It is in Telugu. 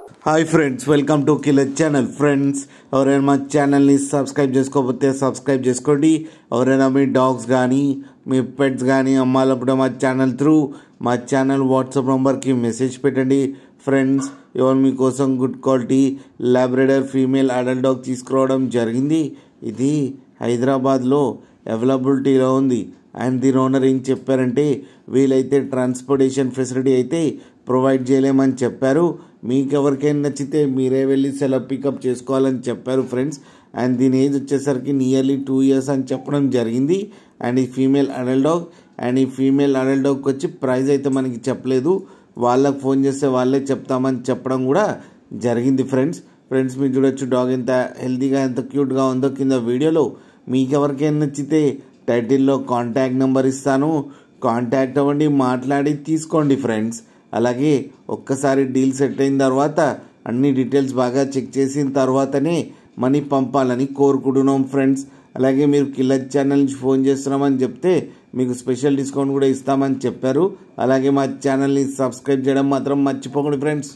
Hi friends, welcome to killer channel. Friends, ఎవరైనా మా ఛానల్ని సబ్స్క్రైబ్ చేసుకోకపోతే సబ్స్క్రైబ్ చేసుకోండి. ఎవరైనా మీ డాగ్స్ కానీ మీ పెట్స్ కానీ అమ్మాలప్పుడు మా ఛానల్ వాట్సాప్ నెంబర్కి మెసేజ్ పెట్టండి. ఫ్రెండ్స్, ఎవరు మీకోసం good quality Labrador female adult dog తీసుకురావడం జరిగింది. ఇది హైదరాబాద్లో అవైలబిలిటీలో ఉంది. అండ్ దీని ఓనర్ ఏం చెప్పారంటే, వీలైతే ట్రాన్స్పోర్టేషన్ ఫెసిలిటీ అయితే ప్రొవైడ్ చేయలేమని చెప్పారు. మీకు ఎవరికైనా నచ్చితే మీరే వెళ్ళి సెలవు పికప్ చేసుకోవాలని చెప్పారు ఫ్రెండ్స్. అండ్ దీని ఏజ్ వచ్చేసరికి నియర్లీ 2 years అని చెప్పడం జరిగింది. అండ్ ఈ ఫీమేల్ అడల్ట్ డాగ్. అండ్ ఈ ఫీమేల్ అడల్ట్ డాగ్కి వచ్చి ప్రైస్ అయితే మనకి చెప్పలేదు. వాళ్ళకి ఫోన్ చేస్తే వాళ్ళే చెప్తామని చెప్పడం కూడా జరిగింది ఫ్రెండ్స్. మీరు చూడొచ్చు డాగ్ ఎంత హెల్తీగా ఎంత క్యూట్గా ఉందో కింద వీడియోలో. మీకు ఎవరికైనా నచ్చితే టైటిల్లో కాంటాక్ట్ నెంబర్ ఇస్తాను, కాంటాక్ట్ అవ్వండి, మాట్లాడి తీసుకోండి ఫ్రెండ్స్. అలాగే ఒక్కసారి డీల్ సెట్ అయిన తర్వాత అన్ని డీటెయిల్స్ బాగా చెక్ చేసిన తర్వాతనే మనీ పంపాలని కోరుకుంటున్నాం ఫ్రెండ్స్. అలాగే మీరు కిల్లర్ ఛానల్ నుంచి ఫోన్ చేస్తున్నామని చెప్తే మీకు స్పెషల్ డిస్కౌంట్ కూడా ఇస్తామని చెప్పారు. అలాగే మా ఛానల్ని సబ్స్క్రైబ్ చేయడం మాత్రం మర్చిపోకండి ఫ్రెండ్స్.